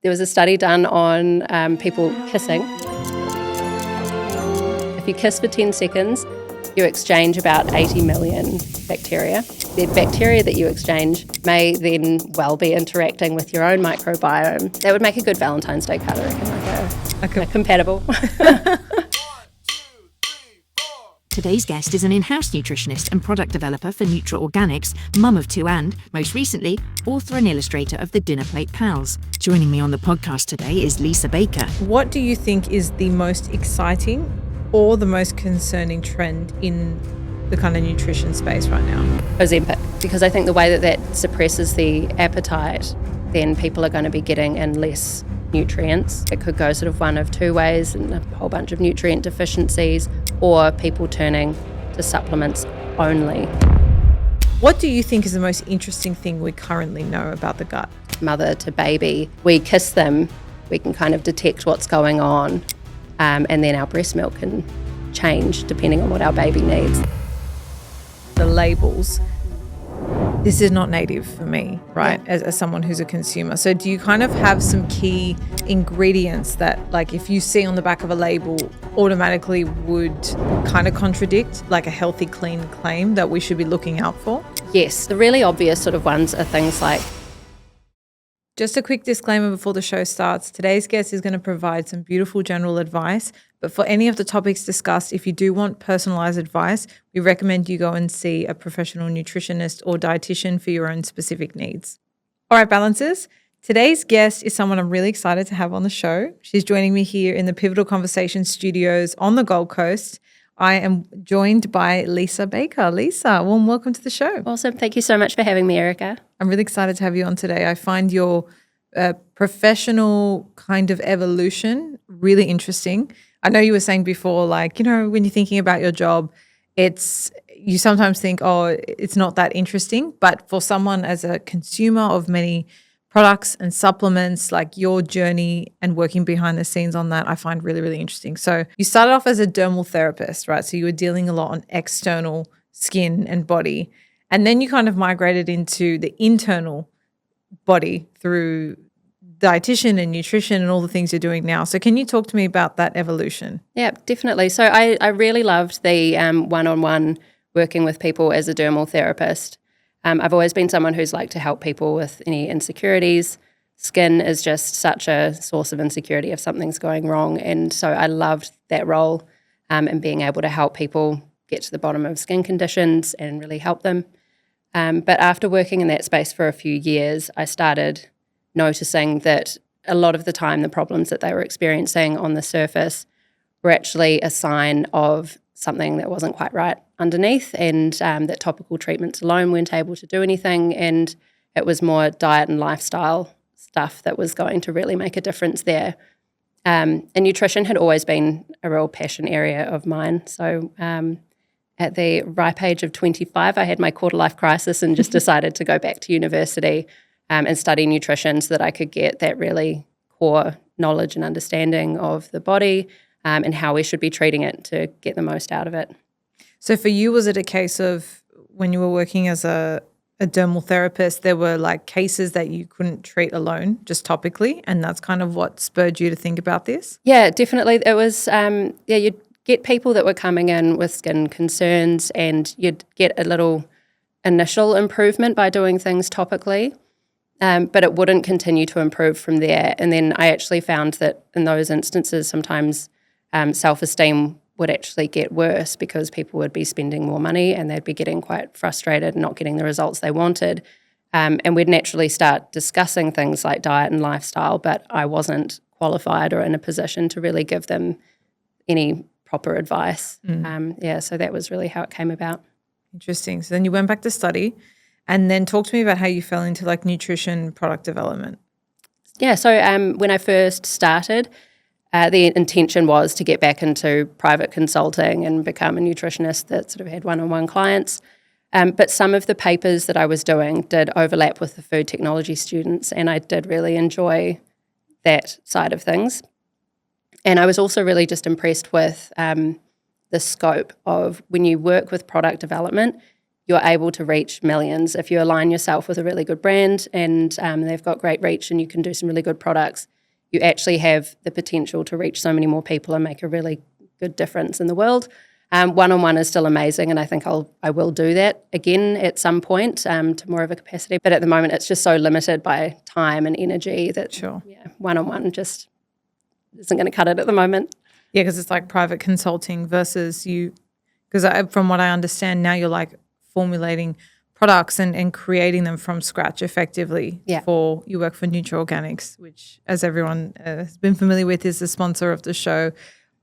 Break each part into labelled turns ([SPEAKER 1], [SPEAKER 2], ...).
[SPEAKER 1] There was a study done on people kissing. If you kiss for 10 seconds, you exchange about 80 million bacteria. The bacteria that you exchange may then well be interacting with your own microbiome. That would make a good Valentine's Day card, I reckon, like compatible.
[SPEAKER 2] Today's guest is an in-house nutritionist and product developer for Nutra-Organics, mum of two and, most recently, author and illustrator of the Dinner Plate Pals. Joining me on the podcast today is Lisa Baker.
[SPEAKER 3] What do you think is the most exciting or the most concerning trend in the kind of nutrition space right now?
[SPEAKER 1] Ozempic, because I think the way that suppresses the appetite, then people are going to be getting in less nutrients. It could go sort of one of two ways, and a whole bunch of nutrient deficiencies, or people turning to supplements only.
[SPEAKER 3] What do you think is the most interesting thing we currently know about the gut?
[SPEAKER 1] Mother to baby, we kiss them, we can kind of detect what's going on, and then our breast milk can change depending on what our baby needs.
[SPEAKER 3] The labels. This is not native for me, right, as someone who's a consumer. So do you kind of have some key ingredients that, like, if you see on the back of a label, automatically would kind of contradict like a healthy, clean claim that we should be looking out for?
[SPEAKER 1] Yes, the really obvious sort of ones are things like...
[SPEAKER 3] Just a quick disclaimer before the show starts. Today's guest is going to provide some beautiful general advice, but for any of the topics discussed, if you do want personalized advice, we recommend you go and see a professional nutritionist or dietitian for your own specific needs. All right, balancers. Today's guest is someone I'm really excited to have on the show. She's joining me here in the Pivotal Conversation studios on the Gold Coast. I am joined by Lisa Baker. Lisa, warm welcome to the show.
[SPEAKER 1] Awesome. Thank you so much for having me, Erica.
[SPEAKER 3] I'm really excited to have you on today. I find your professional kind of evolution really interesting. I know you were saying before, like, you know, when you're thinking about your job, you sometimes think, oh, it's not that interesting. But for someone as a consumer of many products and supplements, like your journey and working behind the scenes on that, I find really, really interesting. So you started off as a dermal therapist, right? So you were dealing a lot on external skin and body. And then you kind of migrated into the internal body through dietitian and nutrition and all the things you're doing now. So can you talk to me about that evolution?
[SPEAKER 1] Yeah, definitely. So I really loved the one-on-one working with people as a dermal therapist. I've always been someone who's liked to help people with any insecurities. Skin is just such a source of insecurity if something's going wrong. And so I loved that role and being able to help people get to the bottom of skin conditions and really help them. But after working in that space for a few years, I started noticing that a lot of the time the problems that they were experiencing on the surface were actually a sign of something that wasn't quite right underneath, and that topical treatments alone weren't able to do anything, and it was more diet and lifestyle stuff that was going to really make a difference there. And nutrition had always been a real passion area of mine. So at the ripe age of 25, I had my quarter-life crisis and just decided to go back to university and study nutrition so that I could get that really core knowledge and understanding of the body and how we should be treating it to get the most out of it.
[SPEAKER 3] So for you, was it a case of when you were working as a dermal therapist, there were like cases that you couldn't treat alone, just topically, and that's kind of what spurred you to think about this?
[SPEAKER 1] Yeah, definitely. It was, you'd get people that were coming in with skin concerns, and you'd get a little initial improvement by doing things topically, but it wouldn't continue to improve from there. And then I actually found that in those instances, sometimes self-esteem would actually get worse because people would be spending more money and they'd be getting quite frustrated and not getting the results they wanted. And we'd naturally start discussing things like diet and lifestyle, but I wasn't qualified or in a position to really give them any proper advice. So that was really how it came about.
[SPEAKER 3] Interesting. So then you went back to study, and then talk to me about how you fell into like nutrition product development.
[SPEAKER 1] Yeah, so when I first started, the intention was to get back into private consulting and become a nutritionist that sort of had one-on-one clients. But some of the papers that I was doing did overlap with the food technology students, and I did really enjoy that side of things. And I was also really just impressed with the scope of when you work with product development, you're able to reach millions. If you align yourself with a really good brand and they've got great reach and you can do some really good products, you actually have the potential to reach so many more people and make a really good difference in the world. One-on-one is still amazing, and I think I will do that again at some point to more of a capacity. But at the moment, it's just so limited by time and energy that one-on-one just isn't going to cut it at the moment.
[SPEAKER 3] Yeah, because it's like private consulting versus you. Because from what I understand now, you're like formulating products and creating them from scratch effectively. For you work for NutriOrganics, which, as everyone has been familiar with, is the sponsor of the show.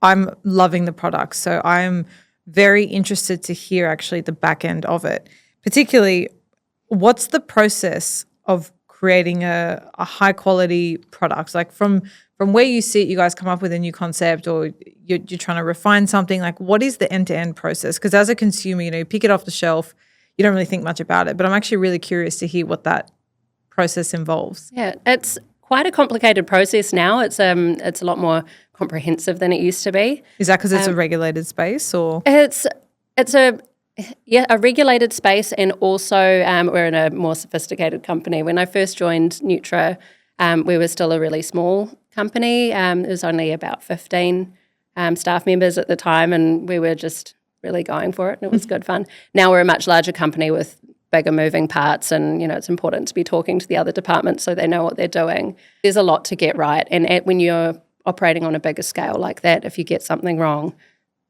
[SPEAKER 3] I'm loving the products, so I'm very interested to hear actually the back end of it. Particularly, what's the process of creating a high quality product? Like from where you sit, you guys come up with a new concept, or you're trying to refine something. Like, what is the end to end process? Because as a consumer, you pick it off the shelf, you don't really think much about it. But I'm actually really curious to hear what that process involves.
[SPEAKER 1] Yeah, it's quite a complicated process now. It's a lot more comprehensive than it used to be.
[SPEAKER 3] Is that because it's a regulated space, or
[SPEAKER 1] it's a regulated space, and also we're in a more sophisticated company. When I first joined Nutra, we were still a really small company. There was only about 15 staff members at the time, and we were just really going for it, and it was good fun. Now we're a much larger company with bigger moving parts, and it's important to be talking to the other departments so they know what they're doing. There's a lot to get right, and when you're operating on a bigger scale like that, if you get something wrong,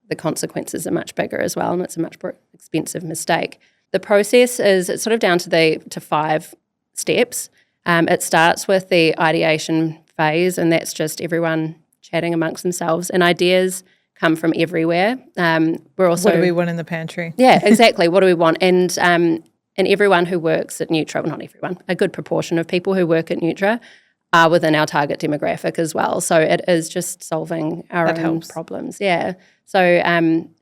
[SPEAKER 1] the consequences are much bigger as well, and it's a much more expensive mistake. The process it's sort of down to 5 steps. It starts with the ideation phase, and that's just everyone chatting amongst themselves, and ideas come from everywhere. We're also,
[SPEAKER 3] what do we want in the pantry?
[SPEAKER 1] Yeah, exactly. What do we want? And everyone who works at Nutra, well, not everyone, a good proportion of people who work at Nutra are within our target demographic as well. So it is just solving our own problems. Yeah. So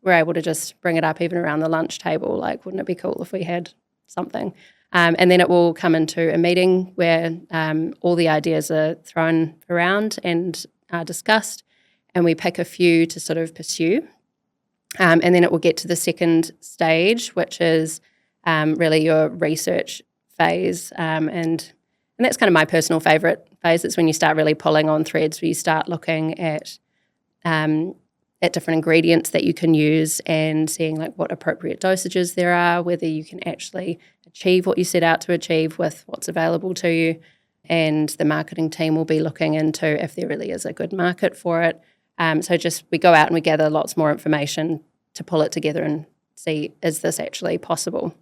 [SPEAKER 1] we're able to just bring it up even around the lunch table. Like, wouldn't it be cool if we had something? And then it will come into a meeting where all the ideas are thrown around and are discussed, and we pick a few to sort of pursue. And then it will get to the second stage, which is really your research phase. And that's kind of my personal favourite phase. It's when you start really pulling on threads, where you start looking at different ingredients that you can use and seeing like what appropriate dosages there are, whether you can actually achieve what you set out to achieve with what's available to you. And the marketing team will be looking into if there really is a good market for it. So we go out and we gather lots more information to pull it together and see, is this actually possible?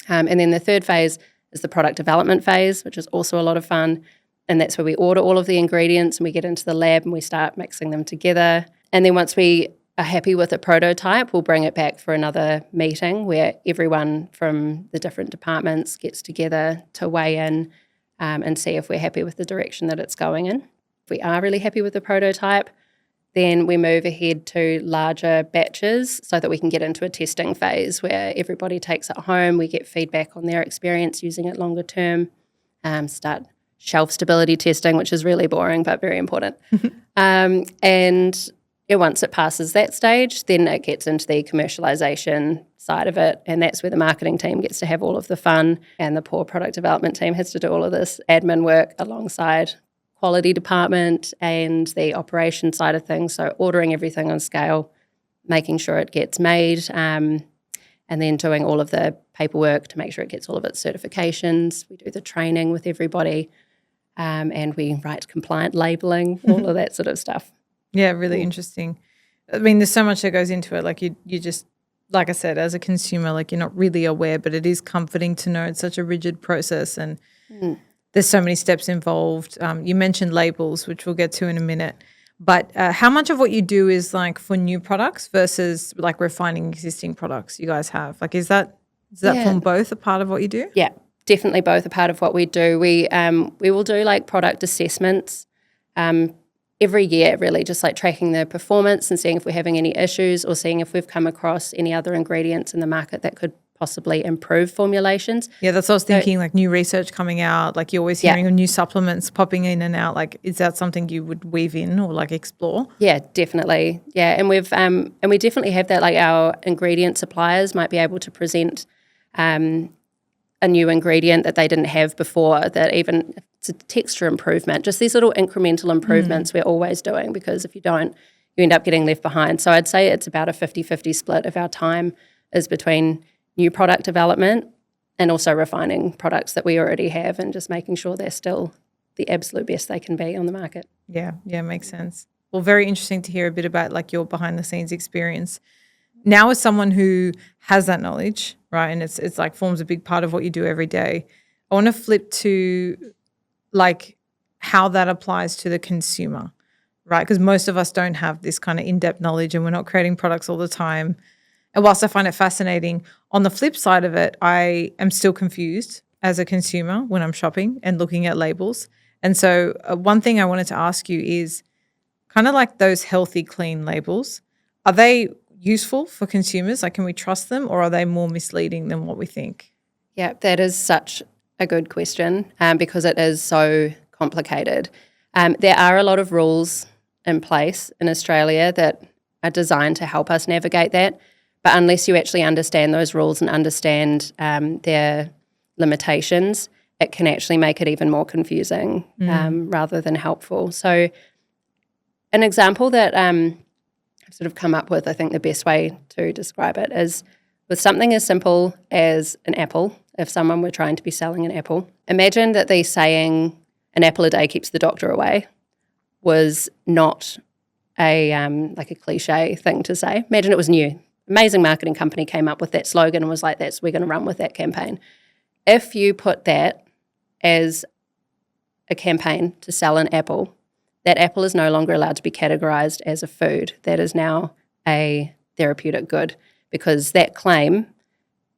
[SPEAKER 1] And then the third phase is the product development phase, which is also a lot of fun. And that's where we order all of the ingredients and we get into the lab and we start mixing them together. And then once we are happy with a prototype, we'll bring it back for another meeting where everyone from the different departments gets together to weigh in and see if we're happy with the direction that it's going in. If we are really happy with the prototype, then we move ahead to larger batches so that we can get into a testing phase where everybody takes it home, we get feedback on their experience using it longer term, start shelf stability testing, which is really boring but very important. And once it passes that stage, then it gets into the commercialization side of it, and that's where the marketing team gets to have all of the fun, and the poor product development team has to do all of this admin work alongside quality department and the operation side of things. So ordering everything on scale, making sure it gets made, and then doing all of the paperwork to make sure it gets all of its certifications. We do the training with everybody, and we write compliant labeling, all of that sort of stuff.
[SPEAKER 3] Yeah, really interesting. I mean, there's so much that goes into it. Like you just, like I said, as a consumer, like you're not really aware, but it is comforting to know it's such a rigid process and there's so many steps involved. You mentioned labels, which we'll get to in a minute. But how much of what you do is like for new products versus like refining existing products you guys have? Like is that form both a part of what you do?
[SPEAKER 1] Yeah, definitely both a part of what we do. We will do like product assessments every year, really, just like tracking the performance and seeing if we're having any issues or seeing if we've come across any other ingredients in the market that could possibly improve formulations.
[SPEAKER 3] Yeah, that's what I was thinking, like new research coming out, like you're always hearing of new supplements popping in and out. Like is that something you would weave in or like explore?
[SPEAKER 1] Yeah, definitely. Yeah, and we definitely have that, like our ingredient suppliers might be able to present a new ingredient that they didn't have before, that even if it's a texture improvement, just these little incremental improvements we're always doing, because if you don't, you end up getting left behind. So I'd say it's about a 50-50 split of our time is between new product development and also refining products that we already have and just making sure they're still the absolute best they can be on the market.
[SPEAKER 3] Yeah, makes sense. Well, very interesting to hear a bit about like your behind the scenes experience. Now, as someone who has that knowledge, right, and it's like forms a big part of what you do every day, I want to flip to like how that applies to the consumer, right? Because most of us don't have this kind of in-depth knowledge and we're not creating products all the time. And whilst I find it fascinating, on the flip side of it, I am still confused as a consumer when I'm shopping and looking at labels. And so one thing I wanted to ask you is kind of like those healthy, clean labels, are they useful for consumers? Like, can we trust them, or are they more misleading than what we think?
[SPEAKER 1] Yeah, that is such a good question because it is so complicated. There are a lot of rules in place in Australia that are designed to help us navigate that, but unless you actually understand those rules and understand their limitations, it can actually make it even more confusing rather than helpful. So an example that I've sort of come up with, I think the best way to describe it is with something as simple as an apple. If someone were trying to be selling an apple, imagine that the saying an apple a day keeps the doctor away was not a like a cliche thing to say. Imagine it was new. Amazing marketing company came up with that slogan and was like, we're going to run with that campaign. If you put that as a campaign to sell an apple, that apple is no longer allowed to be categorized as a food. That is now a therapeutic good, because that claim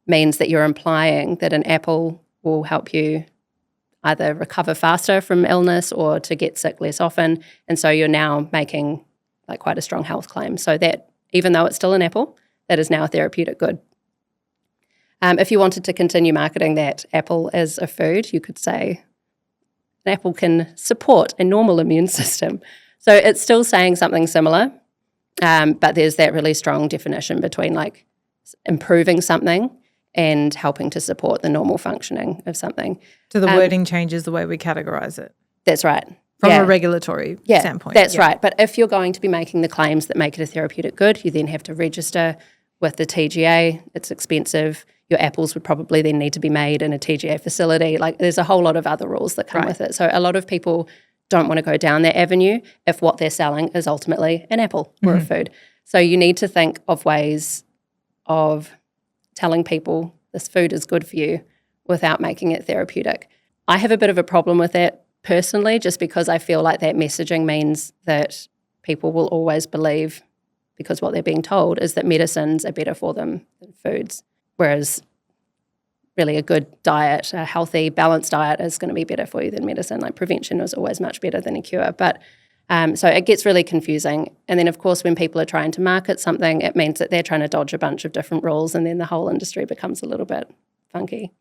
[SPEAKER 1] means that you're implying that an apple will help you either recover faster from illness or to get sick less often. And so you're now making like quite a strong health claim. So that even though it's still an apple, that is now a therapeutic good. If you wanted to continue marketing that apple as a food, you could say an apple can support a normal immune system. So it's still saying something similar, but there's that really strong definition between like improving something and helping to support the normal functioning of something.
[SPEAKER 3] So the wording changes the way we categorize it.
[SPEAKER 1] That's right.
[SPEAKER 3] From a regulatory standpoint.
[SPEAKER 1] That's right. But if you're going to be making the claims that make it a therapeutic good, you then have to register with the TGA. It's expensive. Your apples would probably then need to be made in a TGA facility. Like there's a whole lot of other rules that come with it. So a lot of people don't want to go down that avenue if what they're selling is ultimately an apple or a food. So you need to think of ways of telling people this food is good for you without making it therapeutic. I have a bit of a problem with that personally, just because I feel like that messaging means that people will always believe, because what they're being told is that medicines are better for them than foods, whereas really a good diet, a healthy, balanced diet is going to be better for you than medicine. Like prevention is always much better than a cure. But so it gets really confusing. And then, of course, when people are trying to market something, it means that they're trying to dodge a bunch of different rules, and then the whole industry becomes a little bit funky.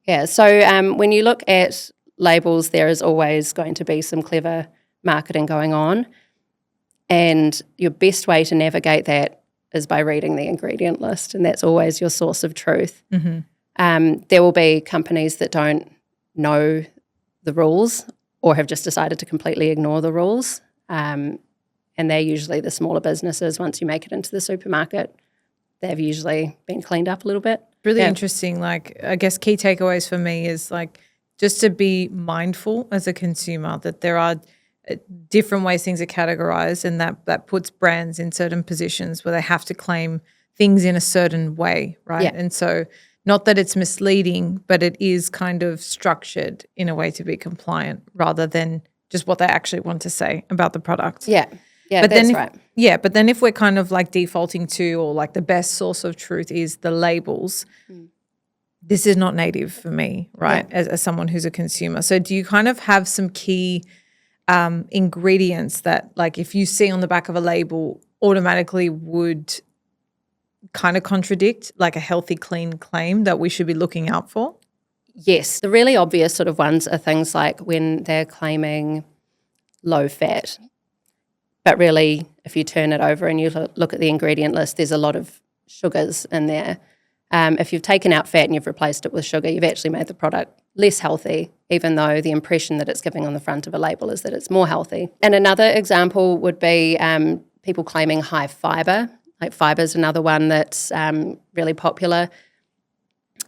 [SPEAKER 1] Yeah, so when you look at labels, there is always going to be some clever marketing going on. And your best way to navigate that is by reading the ingredient list, and that's always your source of truth. There will be companies that don't know the rules or have just decided to completely ignore the rules, and they're usually the smaller businesses. Once you make it into the supermarket, they've usually been cleaned up a little bit.
[SPEAKER 3] Really interesting. Like, I guess key takeaways for me is like just to be mindful as a consumer that there are different ways things are categorized, and that puts brands in certain positions where they have to claim things in a certain way, right?
[SPEAKER 1] Yeah.
[SPEAKER 3] And so not that it's misleading, but it is kind of structured in a way to be compliant rather than just what they actually want to say about the product.
[SPEAKER 1] Yeah,
[SPEAKER 3] but
[SPEAKER 1] that's
[SPEAKER 3] then
[SPEAKER 1] right.
[SPEAKER 3] Yeah, but then if we're kind of like defaulting to, or like the best source of truth is the labels, this is not native for me, right, as someone who's a consumer. So do you kind of have some key ingredients that, like, if you see on the back of a label, automatically would kind of contradict like a healthy, clean claim that we should be looking out for?
[SPEAKER 1] Yes, the really obvious sort of ones are things like when they're claiming low fat, but really if you turn it over and you look at the ingredient list, there's a lot of sugars in there. If you've taken out fat and you've replaced it with sugar, you've actually made the product less healthy, even though the impression that it's giving on the front of a label is that it's more healthy. And another example would be people claiming high fiber. Like fiber is another one that's really popular.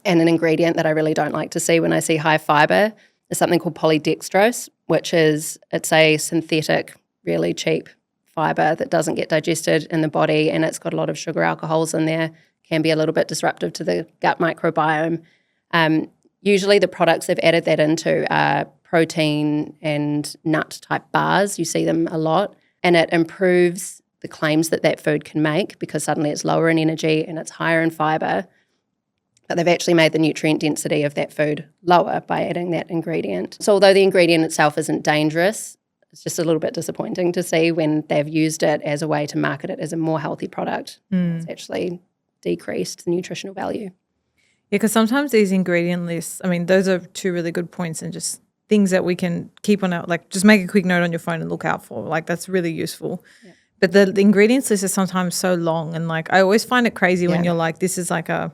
[SPEAKER 1] And an ingredient that I really don't like to see when I see high fiber is something called polydextrose, it's a synthetic, really cheap fiber that doesn't get digested in the body, and it's got a lot of sugar alcohols in there, can be a little bit disruptive to the gut microbiome. Usually the products they've added that into are protein and nut type bars. You see them a lot, and it improves the claims that food can make because suddenly it's lower in energy and it's higher in fiber. But they've actually made the nutrient density of that food lower by adding that ingredient. So although the ingredient itself isn't dangerous, it's just a little bit disappointing to see when they've used it as a way to market it as a more healthy product. It's actually decreased the nutritional value.
[SPEAKER 3] Yeah, because sometimes these ingredient lists, I mean, those are two really good points and just things that we can keep on our, like just make a quick note on your phone and look out for. Like that's really useful. Yeah. But the ingredients list is sometimes so long, and like I always find it crazy when you're like, this is like a,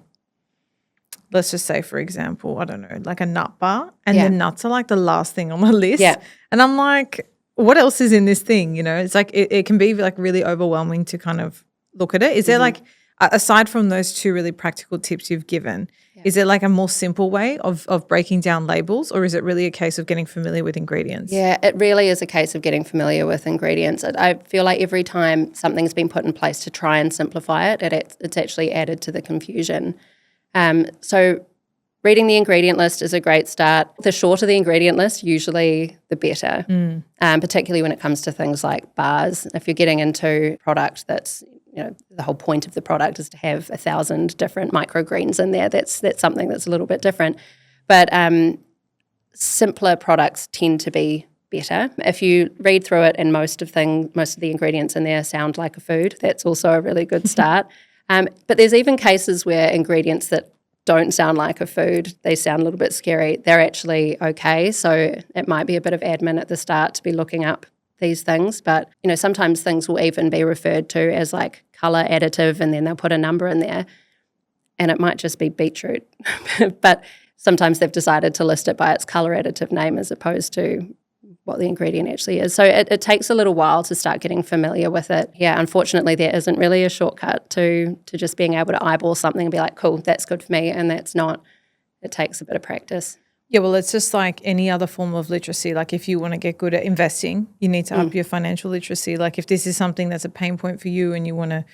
[SPEAKER 3] let's just say, for example, I don't know, like a nut bar, and the nuts are like the last thing on the list. Yeah. And I'm like, what else is in this thing? You know, it's like it can be like really overwhelming to kind of look at it. Is there like, aside from those two really practical tips you've given, is there like a more simple way of breaking down labels, or is it really a case of getting familiar with ingredients?
[SPEAKER 1] Yeah, it really is a case of getting familiar with ingredients. I feel like every time something's been put in place to try and simplify it, it's actually added to the confusion. So reading the ingredient list is a great start. The shorter the ingredient list, usually the better, particularly when it comes to things like bars. If you're getting into product that's, you know, the whole point of the product is to have 1,000 different microgreens in there, that's something that's a little bit different. But simpler products tend to be better. If you read through it and most of the ingredients in there sound like a food, that's also a really good start. But there's even cases where ingredients that don't sound like a food, they sound a little bit scary, they're actually okay. So it might be a bit of admin at the start to be looking up these things. But, you know, sometimes things will even be referred to as like colour additive, and then they'll put a number in there, and it might just be beetroot. But sometimes they've decided to list it by its colour additive name as opposed to what the ingredient actually is. So it takes a little while to start getting familiar with it. Yeah, unfortunately, there isn't really a shortcut to just being able to eyeball something and be like, cool, that's good for me, and that's not. It takes a bit of practice.
[SPEAKER 3] Yeah, well, it's just like any other form of literacy. Like if you want to get good at investing, you need to up your financial literacy. Like if this is something that's a pain point for you and you want to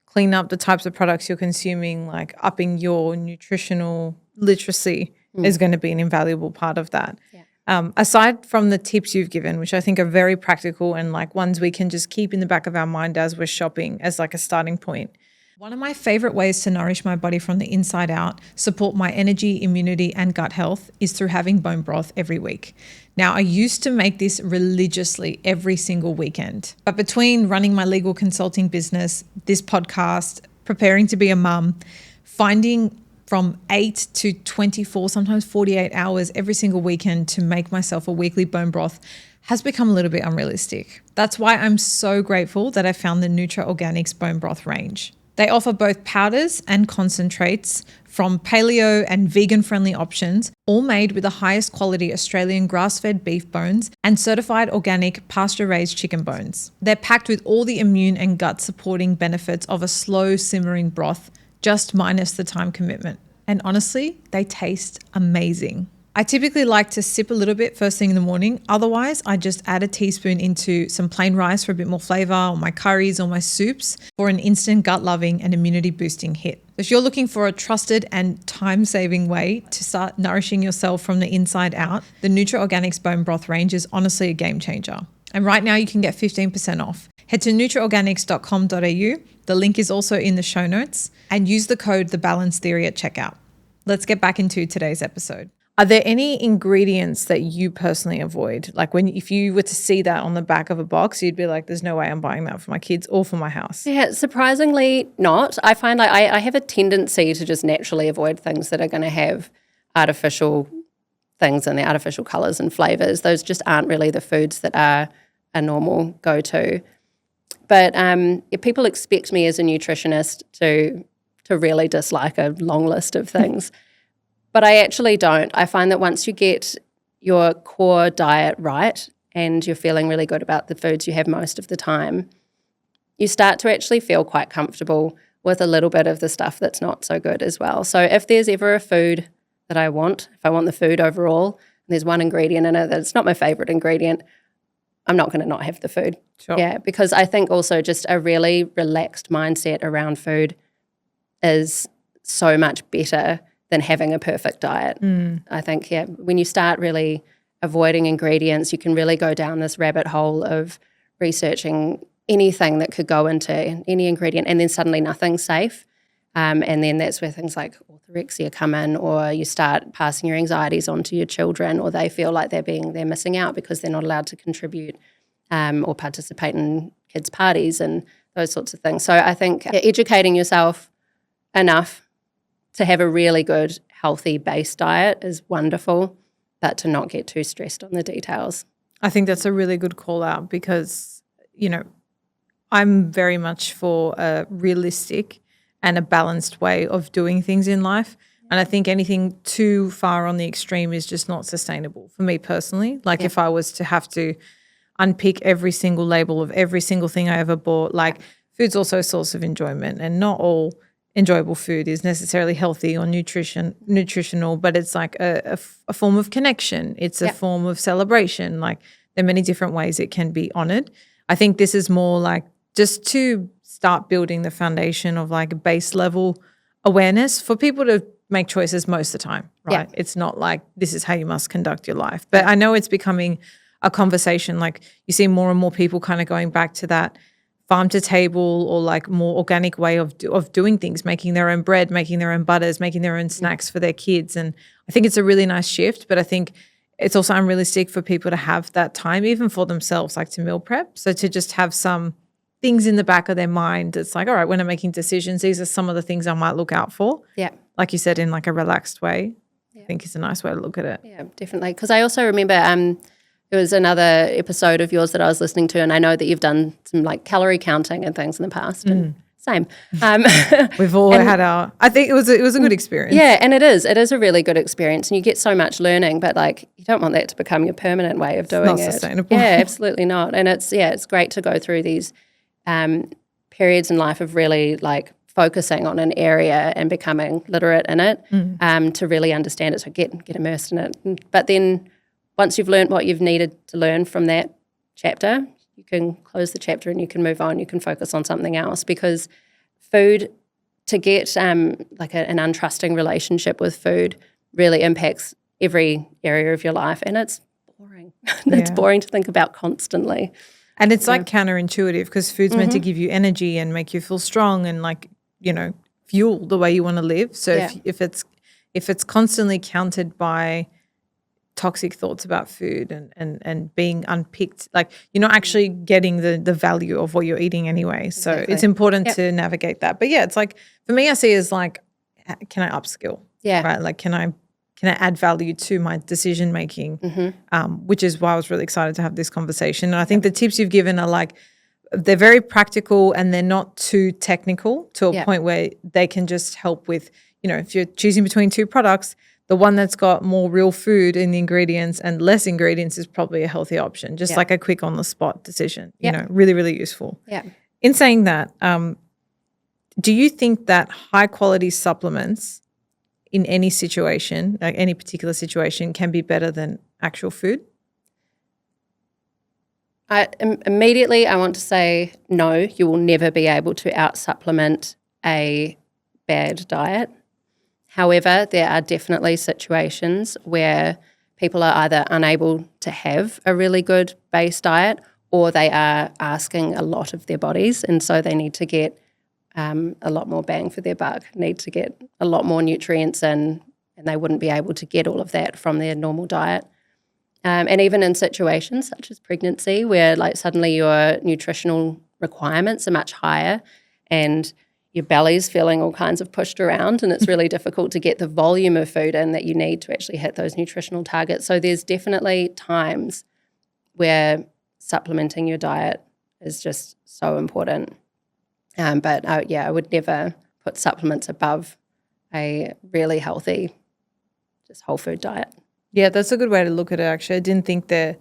[SPEAKER 3] clean up the types of products you're consuming, like upping your nutritional literacy is going to be an invaluable part of that. Yeah. Aside from the tips you've given, which I think are very practical and like ones we can just keep in the back of our mind as we're shopping as like a starting point, one of my favorite ways to nourish my body from the inside out, support my energy, immunity, and gut health is through having bone broth every week. Now, I used to make this religiously every single weekend, but between running my legal consulting business, this podcast, preparing to be a mum, finding from 8 to 24, sometimes 48 hours every single weekend to make myself a weekly bone broth has become a little bit unrealistic. That's why I'm so grateful that I found the NutraOrganics bone broth range. They offer both powders and concentrates from paleo and vegan-friendly options, all made with the highest quality Australian grass-fed beef bones and certified organic pasture-raised chicken bones. They're packed with all the immune and gut-supporting benefits of a slow simmering broth, just minus the time commitment. And honestly, they taste amazing. I typically like to sip a little bit first thing in the morning. Otherwise, I just add a teaspoon into some plain rice for a bit more flavor, or my curries or my soups for an instant gut-loving and immunity-boosting hit. If you're looking for a trusted and time-saving way to start nourishing yourself from the inside out, the NutraOrganics Bone Broth range is honestly a game changer. And right now you can get 15% off. Head to nutraorganics.com.au. The link is also in the show notes, and use the code TheBalanceTheory at checkout. Let's get back into today's episode. Are there any ingredients that you personally avoid? Like if you were to see that on the back of a box, you'd be like, there's no way I'm buying that for my kids or for my house.
[SPEAKER 1] Yeah, surprisingly not. I find like I have a tendency to just naturally avoid things that are going to have artificial things and the artificial colours and flavours. Those just aren't really the foods that are a normal go-to. But if people expect me as a nutritionist to to really dislike a long list of things. But I actually don't. I find that once you get your core diet right and you're feeling really good about the foods you have most of the time, you start to actually feel quite comfortable with a little bit of the stuff that's not so good as well. So if there's ever a food that I want, if I want the food overall, and there's one ingredient in it that's not my favorite ingredient, I'm not going to not have the food.
[SPEAKER 3] Sure.
[SPEAKER 1] Yeah, because I think also just a really relaxed mindset around food is so much better than having a perfect diet. I think, when you start really avoiding ingredients, you can really go down this rabbit hole of researching anything that could go into any ingredient, and then suddenly nothing's safe. And then that's where things like orthorexia come in, or you start passing your anxieties on to your children, or they feel like they're missing out because they're not allowed to contribute or participate in kids' parties and those sorts of things. So I think educating yourself enough to have a really good, healthy base diet is wonderful, but to not get too stressed on the details.
[SPEAKER 3] I think that's a really good call out because, I'm very much for a realistic and a balanced way of doing things in life. And I think anything too far on the extreme is just not sustainable for me personally. Like if I was to have to unpick every single label of every single thing I ever bought, like food's also a source of enjoyment, and not all enjoyable food is necessarily healthy or nutritional, but it's like a form of connection. It's a form of celebration. Like there are many different ways it can be honored. I think this is more like just to start building the foundation of like a base level awareness for people to make choices most of the time, right? Yeah. It's not like this is how you must conduct your life. But I know it's becoming a conversation. Like you see more and more people kind of going back to that farm to table or like more organic way of doing things, making their own bread, making their own butters, making their own snacks for their kids. And I think it's a really nice shift, but I think it's also unrealistic for people to have that time even for themselves, like to meal prep. So to just have some things in the back of their mind, it's like, all right, when I'm making decisions, these are some of the things I might look out for. Yeah. Like you said, in like a relaxed way, I think is a nice way to look at it.
[SPEAKER 1] Yeah, definitely. Because I also remember there was another episode of yours that I was listening to, and I know that you've done some like calorie counting and things in the past. And same.
[SPEAKER 3] We've all had our. I think it was a good experience.
[SPEAKER 1] Yeah, and it is a really good experience, and you get so much learning. But like, you don't want that to become your permanent way of doing it.
[SPEAKER 3] It's not sustainable.
[SPEAKER 1] Yeah, absolutely not. And it's great to go through these periods in life of really like focusing on an area and becoming literate in it to really understand it. So get immersed in it. But then once you've learned what you've needed to learn from that chapter, you can close the chapter and you can move on. You can focus on something else, because food, to get like an untrusting relationship with food really impacts every area of your life, and it's boring. It's boring to think about constantly.
[SPEAKER 3] And it's like counterintuitive, because food's meant to give you energy and make you feel strong and like, fuel the way you want to live. So if it's constantly countered by toxic thoughts about food and being unpicked, like you're not actually getting the value of what you're eating anyway. So it's important to navigate that. But yeah, it's like, for me, I see it as like, can I upskill? Yeah. Right. Like, can I add value to my decision making? Which is why I was really excited to have this conversation. And I think the tips you've given are like, they're very practical and they're not too technical to a point where they can just help with, if you're choosing between two products, the one that's got more real food in the ingredients and less ingredients is probably a healthy option, just like a quick on the spot decision, really, really useful. Yeah. In saying that, do you think that high quality supplements in any situation, like any particular situation, can be better than actual food?
[SPEAKER 1] Immediately, I want to say no, you will never be able to out-supplement a bad diet. However, there are definitely situations where people are either unable to have a really good base diet, or they are asking a lot of their bodies, and so they need to get a lot more bang for their buck, need to get a lot more nutrients in, and they wouldn't be able to get all of that from their normal diet. And even in situations such as pregnancy, where like suddenly your nutritional requirements are much higher and your belly's feeling all kinds of pushed around, and it's really difficult to get the volume of food in that you need to actually hit those nutritional targets. So there's definitely times where supplementing your diet is just so important. But I would never put supplements above a really healthy, just whole food diet.
[SPEAKER 3] Yeah, that's a good way to look at it. Actually,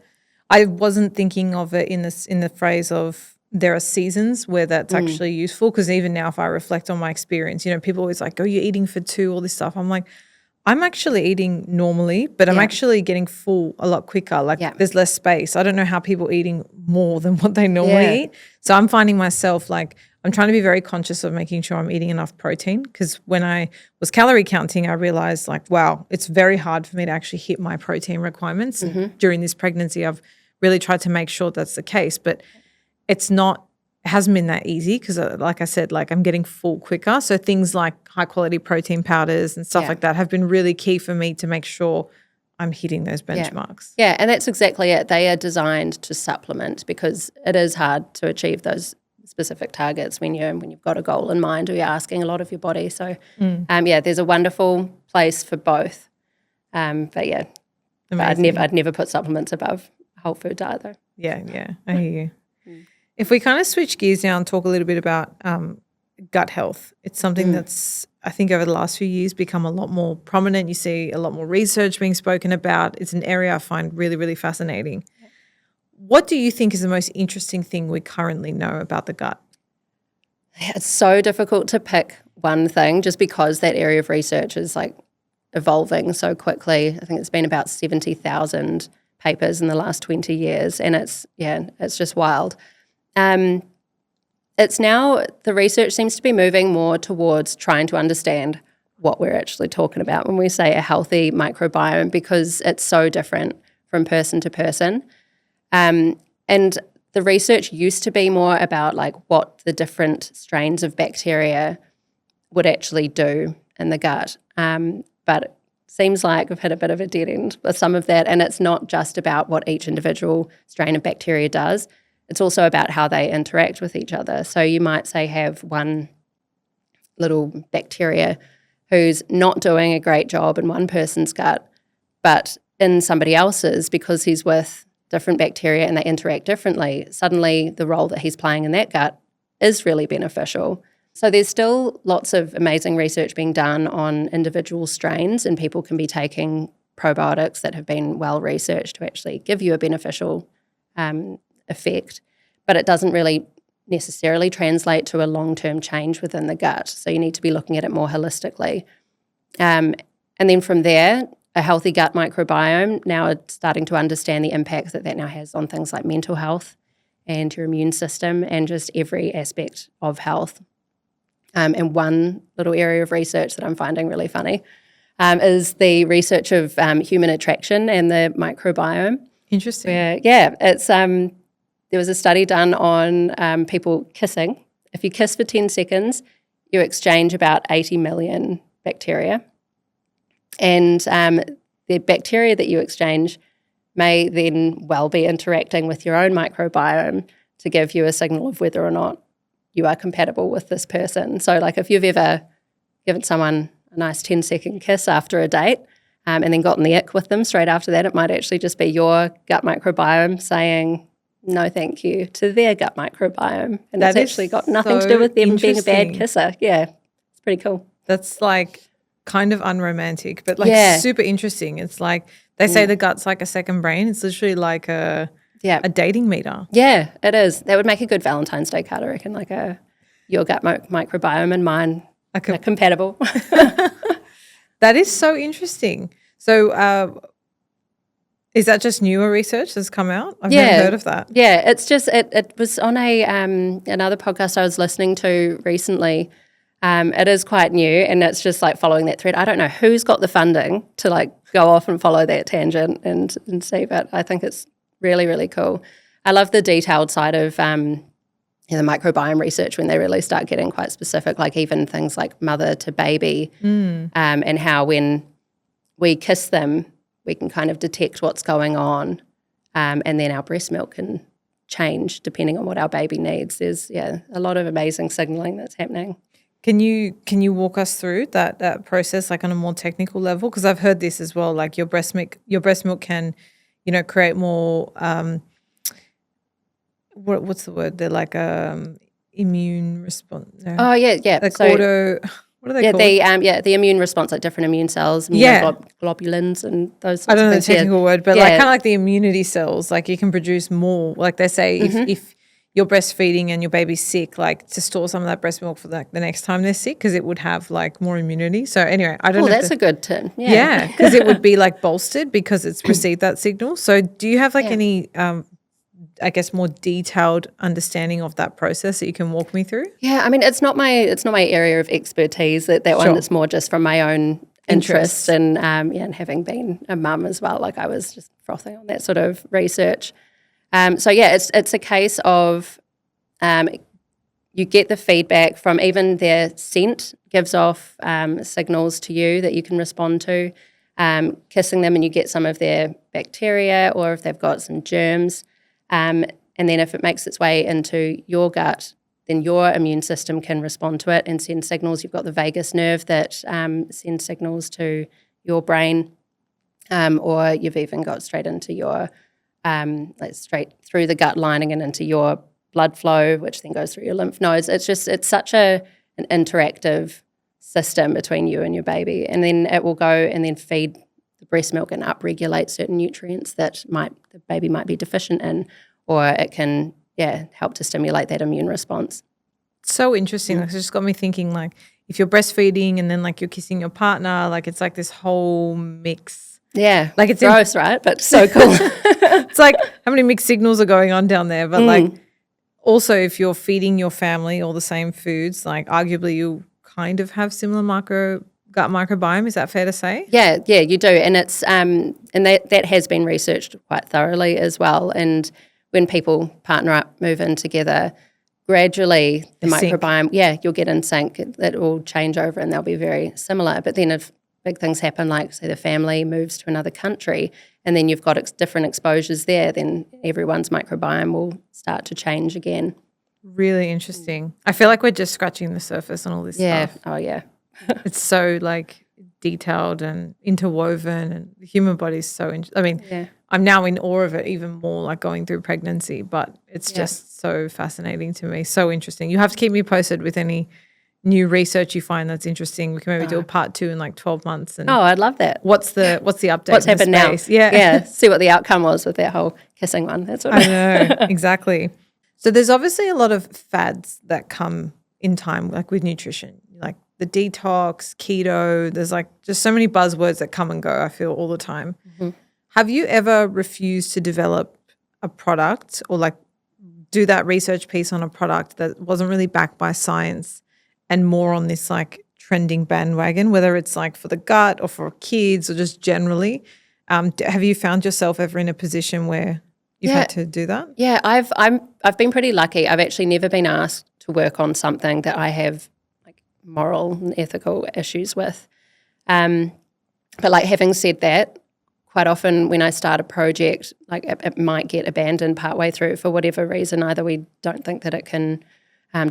[SPEAKER 3] I wasn't thinking of it in the phrase of there are seasons where that's actually useful. Because even now, if I reflect on my experience, people always like, "Oh, you're eating for two," all this stuff. I'm like, I'm actually eating normally, but I'm actually getting full a lot quicker. Like there's less space. I don't know how people are eating more than what they normally eat. So I'm finding myself like I'm trying to be very conscious of making sure I'm eating enough protein, because when I was calorie counting, I realized like, wow, it's very hard for me to actually hit my protein requirements. And during this pregnancy, I've really tried to make sure that's the case, but it hasn't been that easy because, like I said, like I'm getting full quicker. So things like high quality protein powders and stuff like that have been really key for me to make sure I'm hitting those benchmarks.
[SPEAKER 1] Yeah, and that's exactly it. They are designed to supplement, because it is hard to achieve those specific targets when you've got a goal in mind or you're asking a lot of your body. So, there's a wonderful place for both. But I'd never put supplements above a whole food diet though.
[SPEAKER 3] Yeah, I hear you. If we kind of switch gears now and talk a little bit about gut health, it's something that's, I think, over the last few years become a lot more prominent. You see a lot more research being spoken about. It's an area I find really, really fascinating. What do you think is the most interesting thing we currently know about the gut?
[SPEAKER 1] It's so difficult to pick one thing just because that area of research is like evolving so quickly. I think it's been about 70,000 papers in the last 20 years, and it's just wild. It's now, the research seems to be moving more towards trying to understand what we're actually talking about when we say a healthy microbiome, because it's so different from person to person. And the research used to be more about like what the different strains of bacteria would actually do in the gut. But it seems like we've hit a bit of a dead end with some of that, and it's not just about what each individual strain of bacteria does. It's also about how they interact with each other. So you might say have one little bacteria who's not doing a great job in one person's gut, but in somebody else's, because he's with different bacteria and they interact differently, suddenly the role that he's playing in that gut is really beneficial. So there's still lots of amazing research being done on individual strains, and people can be taking probiotics that have been well researched to actually give you a beneficial effect, but it doesn't really necessarily translate to a long-term change within the gut. So you need to be looking at it more holistically. And then from there, a healthy gut microbiome, now it's starting to understand the impact that now has on things like mental health and your immune system and just every aspect of health. And one little area of research that I'm finding really funny is the research of human attraction and the microbiome.
[SPEAKER 3] Interesting.
[SPEAKER 1] Where, it's there was a study done on people kissing. If you kiss for 10 seconds, you exchange about 80 million bacteria. And the bacteria that you exchange may then well be interacting with your own microbiome to give you a signal of whether or not you are compatible with this person. So like if you've ever given someone a nice 10-second kiss after a date and then gotten the ick with them straight after that, it might actually just be your gut microbiome saying no thank you to their gut microbiome. And it's actually got nothing to do with them being a bad kisser. Yeah, it's pretty cool.
[SPEAKER 3] That's like kind of unromantic, but like super interesting. It's like they say the gut's like a second brain. It's literally like a dating meter.
[SPEAKER 1] Yeah, it is. That would make a good Valentine's Day card, I reckon, like your gut microbiome and mine are compatible.
[SPEAKER 3] That is so interesting. So is that just newer research that's come out? I've never heard of that.
[SPEAKER 1] Yeah, it's just it was on a another podcast I was listening to recently. It is quite new, and it's just like following that thread. I don't know who's got the funding to like go off and follow that tangent and see, but I think it's really, really cool. I love the detailed side of the microbiome research when they really start getting quite specific, like even things like mother to baby and how when we kiss them, we can kind of detect what's going on and then our breast milk can change depending on what our baby needs. There's, a lot of amazing signaling that's happening.
[SPEAKER 3] Can you walk us through that process, like on a more technical level? Because I've heard this as well, like your breast milk can, create more, what's the word? They're like immune response. No.
[SPEAKER 1] Oh, yeah.
[SPEAKER 3] Like
[SPEAKER 1] So,
[SPEAKER 3] what are they called?
[SPEAKER 1] the immune response, like different immune cells,
[SPEAKER 3] Yeah.
[SPEAKER 1] globulins and those sorts
[SPEAKER 3] I don't
[SPEAKER 1] of
[SPEAKER 3] know the
[SPEAKER 1] things.
[SPEAKER 3] technical word, but
[SPEAKER 1] Yeah.
[SPEAKER 3] like kind of like the immunity cells, like you can produce more. Like they say, if you're breastfeeding and your baby's sick, like to store some of that breast milk for like the next time they're sick, because it would have like more immunity. So anyway, I don't know.
[SPEAKER 1] That's a good tin.
[SPEAKER 3] Yeah, because it would be like bolstered because it's received that signal. So do you have like any, I guess, more detailed understanding of that process that you can walk me through?
[SPEAKER 1] Yeah, I mean, it's not my area of expertise. That one
[SPEAKER 3] Sure.
[SPEAKER 1] that's more just from my own interest and and having been a mum as well. Like I was just frothing on that sort of research. So yeah, it's a case of you get the feedback from even their scent gives off signals to you that you can respond to. Kissing them and you get some of their bacteria or if they've got some germs. And then if it makes its way into your gut, then your immune system can respond to it and send signals. You've got the vagus nerve that sends signals to your brain, or you've even got straight into your, straight through the gut lining and into your blood flow, which then goes through your lymph nodes. It's such an interactive system between you and your baby. And then it will go and then feed the breast milk and upregulate certain nutrients that the baby might be deficient in, or it can help to stimulate that immune response.
[SPEAKER 3] So interesting. Like, it just got me thinking, like, if you're breastfeeding and then like you're kissing your partner, like it's like this whole mix.
[SPEAKER 1] Yeah,
[SPEAKER 3] like it's
[SPEAKER 1] gross, right? But so cool.
[SPEAKER 3] It's like how many mixed signals are going on down there. But like also if you're feeding your family all the same foods, like arguably you kind of have similar gut microbiome. Is that fair to say?
[SPEAKER 1] Yeah, you do. And it's and that has been researched quite thoroughly as well. And when people partner up, move in together, gradually the microbiome, you'll get in sync. It will change over and they'll be very similar. But then if big things happen, like say the family moves to another country and then you've got different exposures there, then everyone's microbiome will start to change again.
[SPEAKER 3] Really interesting. I feel like we're just scratching the surface on all this stuff.
[SPEAKER 1] Oh, yeah.
[SPEAKER 3] It's so like detailed and interwoven, and the human body is so I'm now in awe of it even more, like going through pregnancy, but it's just so fascinating to me, so interesting. You have to keep me posted with any new research you find that's interesting. We can maybe do a part 2 in like 12 months. And
[SPEAKER 1] I'd love that.
[SPEAKER 3] What's the update?
[SPEAKER 1] What's happened now?
[SPEAKER 3] Yeah.
[SPEAKER 1] See what the outcome was with that whole kissing one. That's what
[SPEAKER 3] I know, exactly. So there's obviously a lot of fads that come in time, like with nutrition, like the detox, keto. There's like just so many buzzwords that come and go, I feel, all the time. Mm-hmm. Have you ever refused to develop a product or like do that research piece on a product that wasn't really backed by science and more on this like trending bandwagon, whether it's like for the gut or for kids or just generally? Have you found yourself ever in a position where you've had to do that? Yeah,
[SPEAKER 1] I've been pretty lucky. I've actually never been asked to work on something that I have like moral and ethical issues with. But like having said that, quite often when I start a project, like it might get abandoned partway through for whatever reason. Either we don't think that it can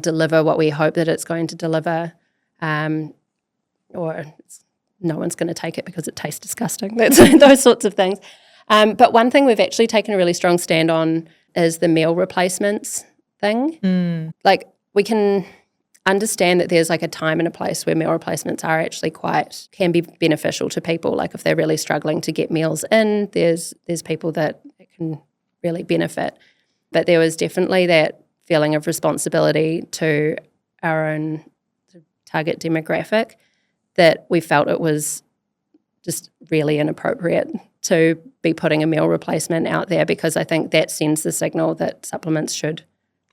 [SPEAKER 1] deliver what we hope that it's going to deliver, or no one's going to take it because it tastes disgusting. That's those sorts of things. But one thing we've actually taken a really strong stand on is the meal replacements thing. Like we can understand that there's like a time and a place where meal replacements are actually can be beneficial to people. Like if they're really struggling to get meals in, there's people that it can really benefit. But there was definitely that feeling of responsibility to our own target demographic that we felt it was just really inappropriate to be putting a meal replacement out there, because I think that sends the signal that supplements should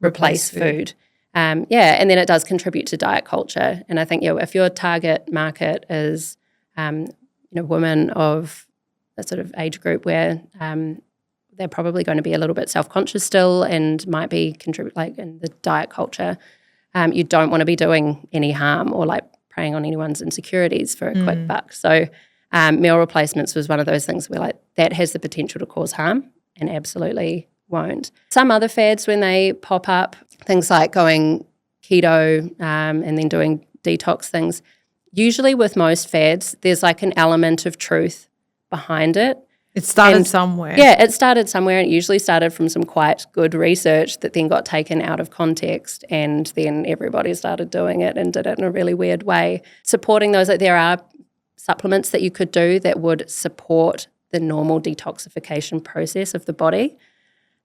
[SPEAKER 1] replace food. And then it does contribute to diet culture. And I think, if your target market is, women of a sort of age group where they're probably going to be a little bit self-conscious still and might be contribute like in the diet culture, you don't want to be doing any harm or like preying on anyone's insecurities for a quick buck. So meal replacements was one of those things where like that has the potential to cause harm and absolutely won't. Some other fads when they pop up, things like going keto and then doing detox things, usually with most fads there's like an element of truth behind it.
[SPEAKER 3] It started
[SPEAKER 1] And
[SPEAKER 3] somewhere.
[SPEAKER 1] Yeah, it started somewhere, and it usually started from some quite good research that then got taken out of context, and then everybody started doing it and did it in a really weird way. Supporting those, like there are supplements that you could do that would support the normal detoxification process of the body,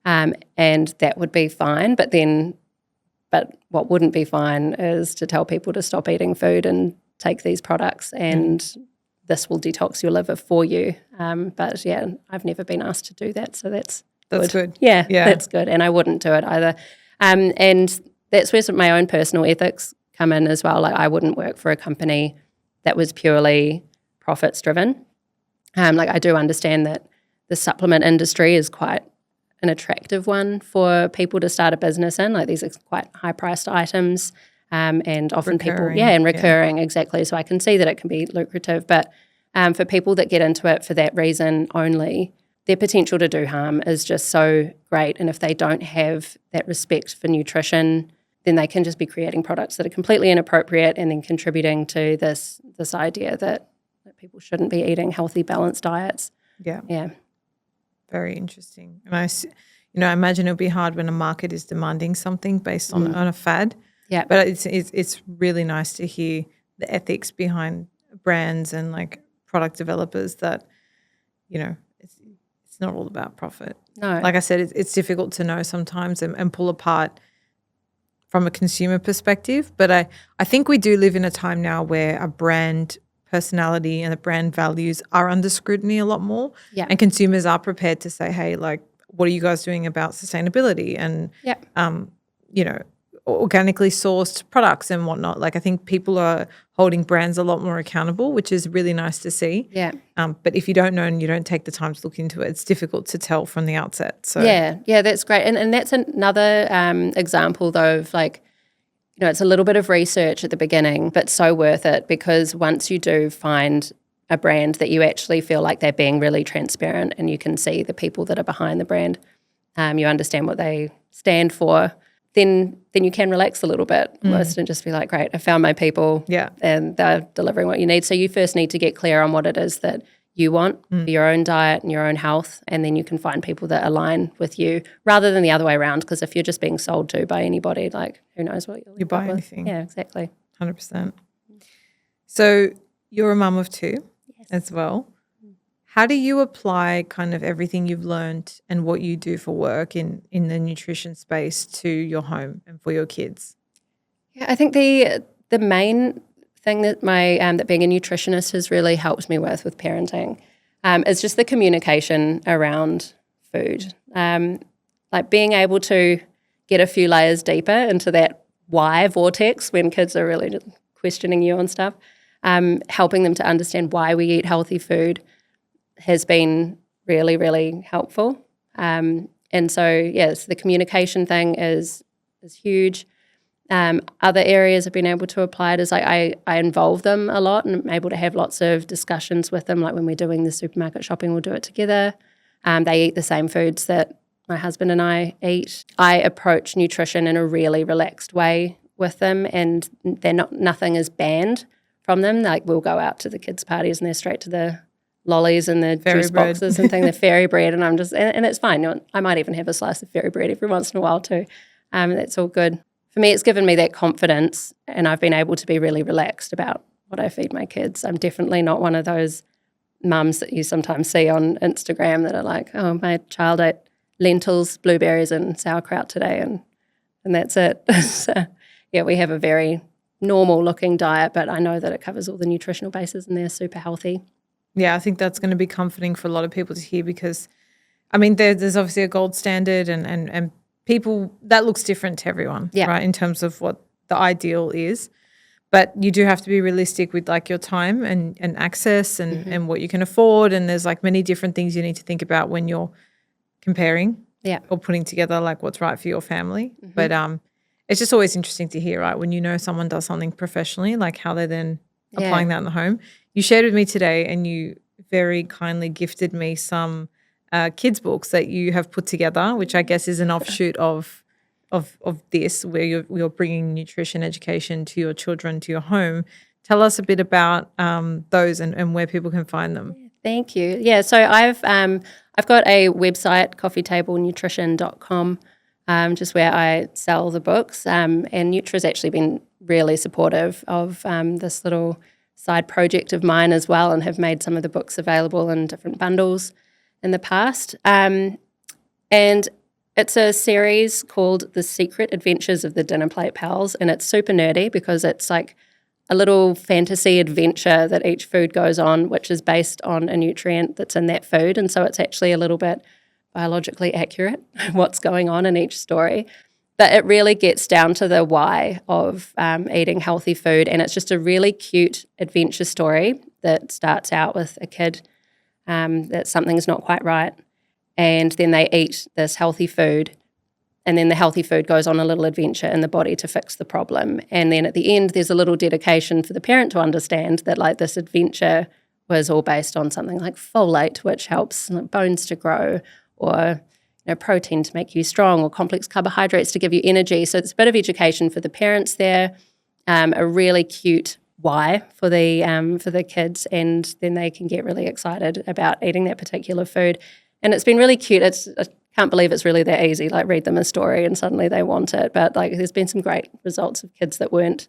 [SPEAKER 1] and that would be fine. But what wouldn't be fine is to tell people to stop eating food and take these products, and this will detox your liver for you. But yeah, I've never been asked to do that, so that's
[SPEAKER 3] good.
[SPEAKER 1] Yeah,
[SPEAKER 3] Yeah.
[SPEAKER 1] that's good, and I wouldn't do it either. And that's where some of my own personal ethics come in as well. Like I wouldn't work for a company that was purely profits driven. Like I do understand that the supplement industry is quite an attractive one for people to start a business in. Like these are quite high priced items. And often
[SPEAKER 3] Recurring,
[SPEAKER 1] recurring, exactly. So I can see that it can be lucrative. But for people that get into it for that reason only, their potential to do harm is just so great. And if they don't have that respect for nutrition, then they can just be creating products that are completely inappropriate and then contributing to this idea that people shouldn't be eating healthy, balanced diets.
[SPEAKER 3] Yeah.
[SPEAKER 1] Yeah.
[SPEAKER 3] Very interesting. And I imagine it'll be hard when a market is demanding something based on a fad.
[SPEAKER 1] Yeah.
[SPEAKER 3] But it's really nice to hear the ethics behind brands and like product developers that, it's not all about profit.
[SPEAKER 1] No.
[SPEAKER 3] Like I said, it's difficult to know sometimes and pull apart from a consumer perspective. But I think we do live in a time now where a brand personality and the brand values are under scrutiny a lot more.
[SPEAKER 1] Yeah.
[SPEAKER 3] And consumers are prepared to say, hey, like, what are you guys doing about sustainability and, organically sourced products and whatnot. Like I think people are holding brands a lot more accountable, which is really nice to see.
[SPEAKER 1] Yeah.
[SPEAKER 3] But if you don't know and you don't take the time to look into it, it's difficult to tell from the outset. So
[SPEAKER 1] Yeah, that's great. And that's another example though of like, it's a little bit of research at the beginning, but so worth it because once you do find a brand that you actually feel like they're being really transparent and you can see the people that are behind the brand, you understand what they stand for, then you can relax a little bit almost and just be like, great, I found my people and they're delivering what you need. So you first need to get clear on what it is that you want for your own diet and your own health, and then you can find people that align with you rather than the other way around, because if you're just being sold to by anybody, like who knows what you'll
[SPEAKER 3] you buy anything.
[SPEAKER 1] Yeah, exactly.
[SPEAKER 3] 100%. So you're a mum of two as well. How do you apply kind of everything you've learned and what you do for work in the nutrition space to your home and for your kids?
[SPEAKER 1] Yeah, I think the main thing that that being a nutritionist has really helped me with parenting is just the communication around food. Like being able to get a few layers deeper into that why vortex when kids are really just questioning you on stuff, helping them to understand why we eat healthy food has been really, really helpful. And so, yes, the communication thing is huge. Other areas I've been able to apply it is I involve them a lot and I'm able to have lots of discussions with them. Like when we're doing the supermarket shopping, we'll do it together. They eat the same foods that my husband and I eat. I approach nutrition in a really relaxed way with them, and nothing is banned from them. Like we'll go out to the kids' parties and they're straight to the lollies and the
[SPEAKER 3] fairy
[SPEAKER 1] juice
[SPEAKER 3] bread.
[SPEAKER 1] boxes and the fairy bread, and I'm just and it's fine. I might even have a slice of fairy bread every once in a while too. That's all good. For me, it's given me that confidence, and I've been able to be really relaxed about what I feed my kids. I'm definitely not one of those mums that you sometimes see on Instagram that are like, oh, my child ate lentils, blueberries and sauerkraut today and that's it. So, yeah, we have a very normal looking diet, but I know that it covers all the nutritional bases and they're super healthy.
[SPEAKER 3] Yeah, I think that's going to be comforting for a lot of people to hear because, I mean, there's obviously a gold standard and people, that looks different to everyone, right, in terms of what the ideal is. But you do have to be realistic with like your time and access and what you can afford. And there's like many different things you need to think about when you're comparing or putting together like what's right for your family. But it's just always interesting to hear, right, when you know someone does something professionally, like how they're then applying that in the home. You shared with me today and you very kindly gifted me some kids' books that you have put together, which I guess is an offshoot of this, where you're bringing nutrition education to your children, to your home. Tell us a bit about those and where people can find them.
[SPEAKER 1] Thank you. Yeah, so I've got a website, coffeetablenutrition.com, just where I sell the books. And Nutra's actually been really supportive of this little side project of mine as well, and have made some of the books available in different bundles in the past. And it's a series called The Secret Adventures of the Dinner Plate Pals, and it's super nerdy because it's like a little fantasy adventure that each food goes on, which is based on a nutrient that's in that food. And so it's actually a little bit biologically accurate what's going on in each story. But it really gets down to the why of eating healthy food. And it's just a really cute adventure story that starts out with a kid that something's not quite right. And then they eat this healthy food. And then the healthy food goes on a little adventure in the body to fix the problem. And then at the end, there's a little dedication for the parent to understand that like this adventure was all based on something like folate, which helps bones to grow, or protein to make you strong, or complex carbohydrates to give you energy. So it's a bit of education for the parents there, a really cute why for the kids, and then they can get really excited about eating that particular food. And it's been really cute. I can't believe it's really that easy, like read them a story and suddenly they want it. But like there's been some great results of kids that weren't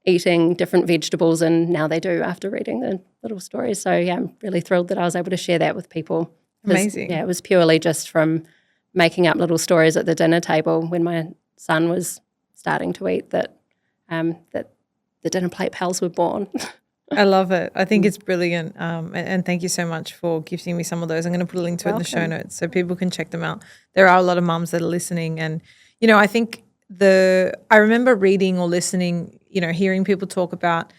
[SPEAKER 1] eating different vegetables and now they do after reading the little stories. So yeah, I'm really thrilled that I was able to share that with people.
[SPEAKER 3] Amazing.
[SPEAKER 1] Yeah, it was purely just from making up little stories at the dinner table when my son was starting to eat that the dinner plate pals were born.
[SPEAKER 3] I love it. I think it's brilliant. And thank you so much for gifting me some of those. I'm going to put a link to it in the show notes so people can check them out. There are a lot of mums that are listening. And, I think I remember reading or listening, hearing people talk about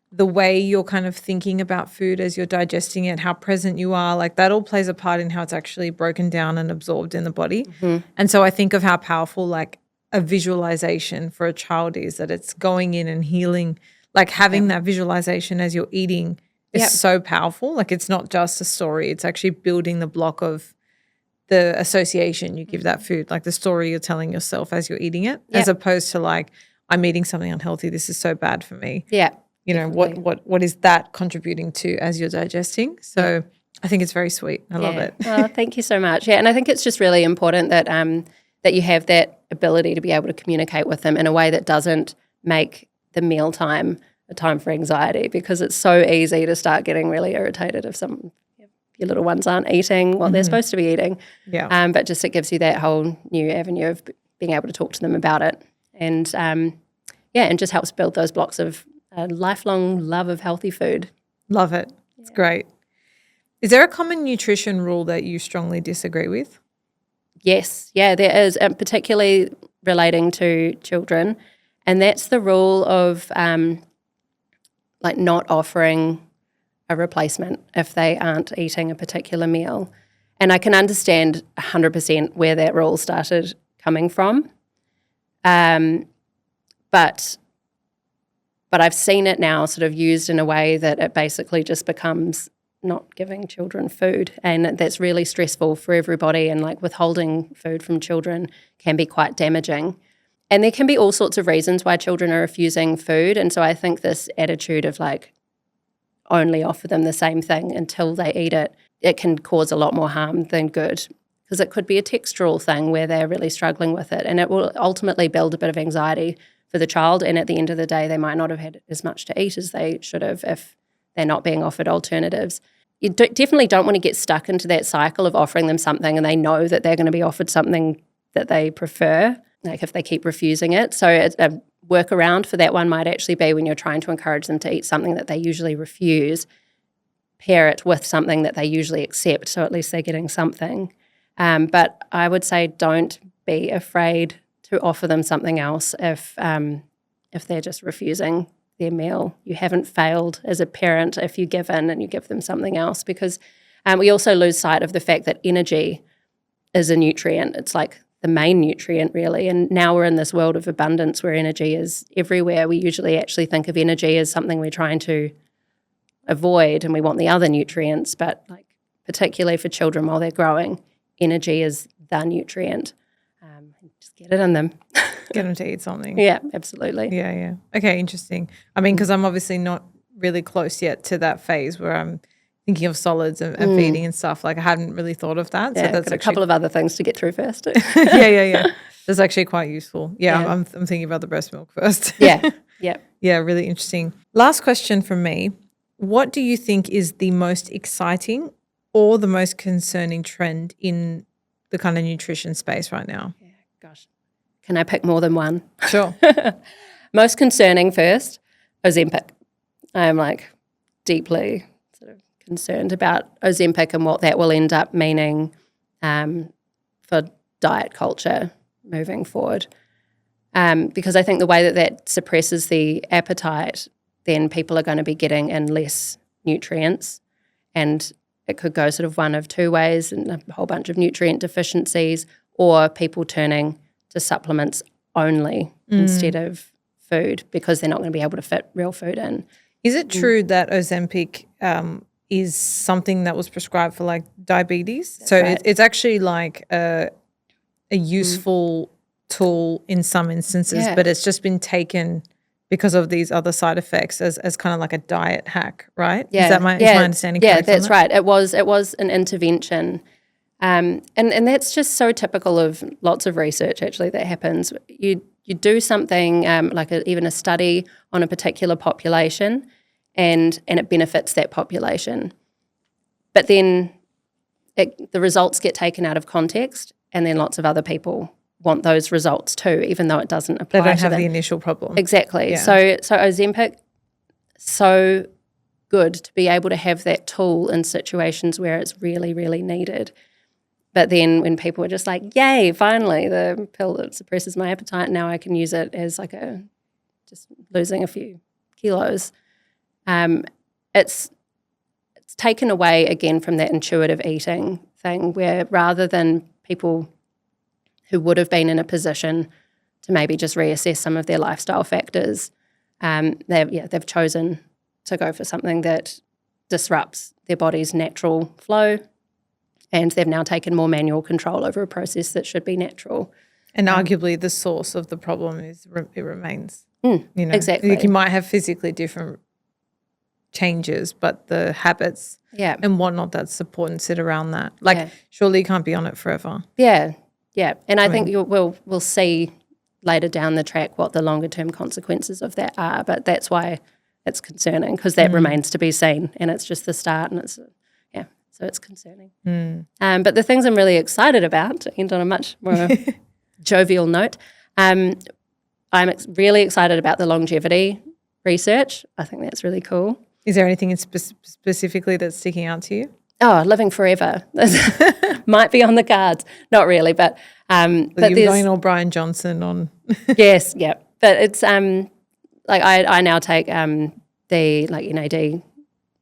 [SPEAKER 3] the way you're kind of thinking about food as you're digesting it, how present you are, like that all plays a part in how it's actually broken down and absorbed in the body. Mm-hmm. And so I think of how powerful like a visualization for a child is, that it's going in and healing. Like having that visualization as you're eating is so powerful. Like it's not just a story. It's actually building the block of the association you give that food, like the story you're telling yourself as you're eating it, as opposed to like, I'm eating something unhealthy. This is so bad for me.
[SPEAKER 1] Yeah.
[SPEAKER 3] What is that contributing to as you're digesting? So I think it's very sweet. I love it.
[SPEAKER 1] Oh, thank you so much. Yeah, and I think it's just really important that that you have that ability to be able to communicate with them in a way that doesn't make the mealtime a time for anxiety, because it's so easy to start getting really irritated if your little ones aren't eating what they're supposed to be eating.
[SPEAKER 3] Yeah.
[SPEAKER 1] But just it gives you that whole new avenue of being able to talk to them about it, and and just helps build those blocks of a lifelong love of healthy food.
[SPEAKER 3] Love it. It's great. Is there a common nutrition rule that you strongly disagree with?
[SPEAKER 1] Yes. Yeah, there is, and particularly relating to children. And that's the rule of not offering a replacement if they aren't eating a particular meal. And I can understand 100% where that rule started coming from. But I've seen it now sort of used in a way that it basically just becomes not giving children food. And that's really stressful for everybody. And like withholding food from children can be quite damaging. And there can be all sorts of reasons why children are refusing food. And so I think this attitude of like only offer them the same thing until they eat it, it can cause a lot more harm than good, because it could be a textural thing where they're really struggling with it, and it will ultimately build a bit of anxiety for the child. And at the end of the day, they might not have had as much to eat as they should have if they're not being offered alternatives. You definitely don't want to get stuck into that cycle of offering them something and they know that they're going to be offered something that they prefer, like if they keep refusing it. So a workaround for that one might actually be, when you're trying to encourage them to eat something that they usually refuse, pair it with something that they usually accept, so at least they're getting something. But I would say don't be afraid to offer them something else if they're just refusing their meal. You haven't failed as a parent if you give in and you give them something else, because we also lose sight of the fact that energy is a nutrient. It's like the main nutrient, really. And now we're in this world of abundance where energy is everywhere. We usually actually think of energy as something we're trying to avoid, and we want the other nutrients. But like particularly for children while they're growing, energy is the nutrient. Just get it in them.
[SPEAKER 3] Get them to eat something.
[SPEAKER 1] Yeah, absolutely.
[SPEAKER 3] Yeah. Okay, interesting. I mean, because I'm obviously not really close yet to that phase where I'm thinking of solids and feeding and stuff. Like I hadn't really thought of that.
[SPEAKER 1] Yeah,
[SPEAKER 3] So that's
[SPEAKER 1] got a couple of other things to get through first.
[SPEAKER 3] yeah. That's actually quite useful. Yeah. I'm thinking about the breast milk first.
[SPEAKER 1] Yeah.
[SPEAKER 3] Yeah, really interesting. Last question from me. What do you think is the most exciting or the most concerning trend in the kind of nutrition space right now?
[SPEAKER 1] Yeah, gosh. Can I pick more than one?
[SPEAKER 3] Sure.
[SPEAKER 1] Most concerning first, Ozempic. I'm like deeply sort of concerned about Ozempic and what that will end up meaning for diet culture moving forward. Because I think the way that suppresses the appetite, then people are going to be getting in less nutrients, and it could go sort of one of two ways, and a whole bunch of nutrient deficiencies, or people turning to supplements only instead of food because they're not going to be able to fit real food in.
[SPEAKER 3] Is it true that Ozempic is something that was prescribed for like diabetes?
[SPEAKER 1] That's
[SPEAKER 3] so
[SPEAKER 1] right.
[SPEAKER 3] it's actually like a useful tool in some instances,
[SPEAKER 1] Yeah.
[SPEAKER 3] but it's just been taken because of these other side effects as kind of like a diet hack, right?
[SPEAKER 1] Yeah,
[SPEAKER 3] Is my understanding correct?
[SPEAKER 1] Yeah,
[SPEAKER 3] on
[SPEAKER 1] that's
[SPEAKER 3] that?
[SPEAKER 1] right. It was an intervention, and that's just so typical of lots of research actually that happens. You do something like even a study on a particular population, and it benefits that population, but then the results get taken out of context, and then lots of other people want those results too, even though it doesn't apply.
[SPEAKER 3] They don't
[SPEAKER 1] to
[SPEAKER 3] have
[SPEAKER 1] them.
[SPEAKER 3] the initial problem.
[SPEAKER 1] Exactly.
[SPEAKER 3] Yeah.
[SPEAKER 1] So Ozempic, so good to be able to have that tool in situations where it's really, really needed. But then when people are just like, yay, finally, the pill that suppresses my appetite, now I can use it as like just losing a few kilos. It's taken away again from that intuitive eating thing where rather than people who would have been in a position to maybe just reassess some of their lifestyle factors, they've chosen to go for something that disrupts their body's natural flow, and they've now taken more manual control over a process that should be natural.
[SPEAKER 3] And arguably the source of the problem is it remains.
[SPEAKER 1] Exactly.
[SPEAKER 3] Like you might have physically different changes, but the habits and whatnot that support and sit around that. Like surely you can't be on it forever.
[SPEAKER 1] Yeah. And I think we'll see later down the track what the longer term consequences of that are, but that's why it's concerning because that remains to be seen, and it's just the start, and so it's concerning. But the things I'm really excited about, to end on a much more jovial note, I'm really excited about the longevity research. I think that's really cool.
[SPEAKER 3] Is there anything specifically that's sticking out to you?
[SPEAKER 1] Oh, living forever might be on the cards. Not really, but
[SPEAKER 3] You're going all Brian Johnson on.
[SPEAKER 1] Yes, yeah. But it's like I now take the like NAD.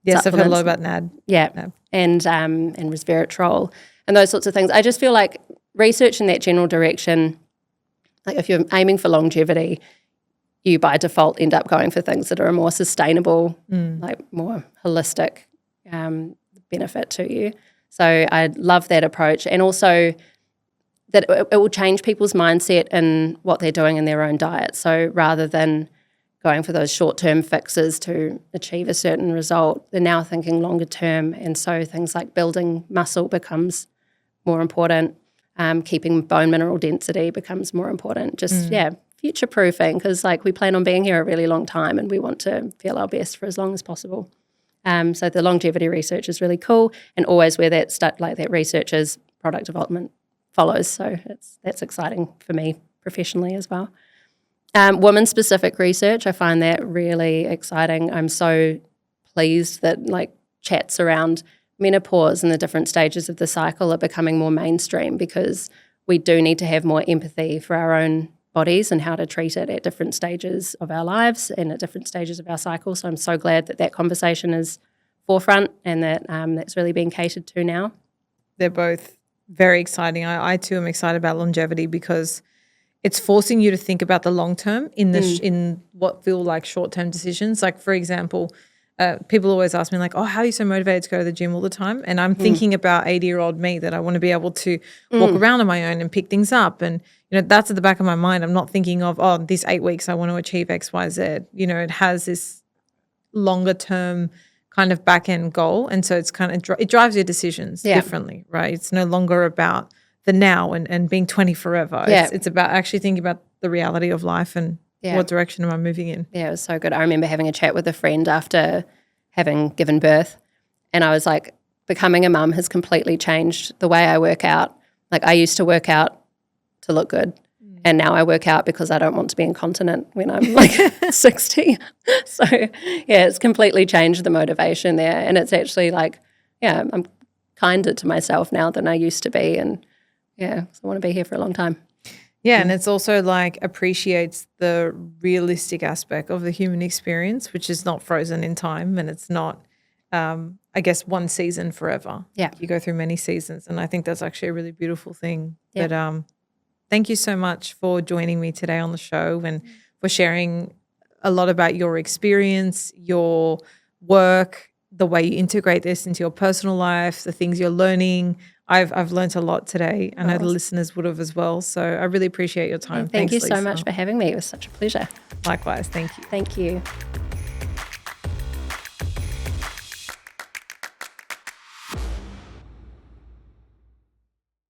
[SPEAKER 3] Yes, I've heard a lot about NAD.
[SPEAKER 1] Yeah,
[SPEAKER 3] NAD.
[SPEAKER 1] And resveratrol and those sorts of things. I just feel like research in that general direction, like if you're aiming for longevity, you by default end up going for things that are a more sustainable, like more holistic benefit to you. So I love that approach, and also that it will change people's mindset in what they're doing in their own diet. So rather than going for those short-term fixes to achieve a certain result, they're now thinking longer term, and so things like building muscle becomes more important, keeping bone mineral density becomes more important, future-proofing, because like we plan on being here a really long time and we want to feel our best for as long as possible. So the longevity research is really cool, and always where that research is, product development follows. So that's exciting for me professionally as well. Women-specific research, I find that really exciting. I'm so pleased that like chats around menopause and the different stages of the cycle are becoming more mainstream, because we do need to have more empathy for our own bodies and how to treat it at different stages of our lives and at different stages of our cycle. So I'm so glad that conversation is forefront and that that's really being catered to now.
[SPEAKER 3] They're both very exciting. I too am excited about longevity because it's forcing you to think about the long term in what feel like short term decisions. Like for example, people always ask me like, oh, how are you so motivated to go to the gym all the time? And I'm thinking about 80-year-old me, that I want to be able to walk around on my own and pick things up. And, that's at the back of my mind. I'm not thinking of, oh, these 8 weeks I want to achieve X, Y, Z. It has this longer term kind of back end goal. And so it's kind of, it drives your decisions
[SPEAKER 1] Yeah.
[SPEAKER 3] differently, right? It's no longer about the now and being 20 forever.
[SPEAKER 1] Yeah.
[SPEAKER 3] It's about actually thinking about the reality of life and what direction am I moving in.
[SPEAKER 1] Yeah, it was so good. I remember having a chat with a friend after having given birth, and I was like, becoming a mum has completely changed the way I work out. Like, I used to work out to look good, and now I work out because I don't want to be incontinent when I'm like 60. So, yeah, it's completely changed the motivation there, and it's actually like, yeah, I'm kinder to myself now than I used to be, and yeah, so I want to be here for a long time.
[SPEAKER 3] Yeah, and it's also like appreciates the realistic aspect of the human experience, which is not frozen in time, and it's not, I guess, one season forever.
[SPEAKER 1] Yeah.
[SPEAKER 3] You go through many seasons, and I think that's actually a really beautiful thing.
[SPEAKER 1] Yeah.
[SPEAKER 3] But thank you so much for joining me today on the show and for sharing a lot about your experience, your work, the way you integrate this into your personal life, the things you're learning. I've learned a lot today. I know the listeners would have as well. So I really appreciate your time.
[SPEAKER 1] Thank you so
[SPEAKER 3] Lisa.
[SPEAKER 1] much for having me. It was such a pleasure.
[SPEAKER 3] Likewise. Thank you.
[SPEAKER 1] Thank you.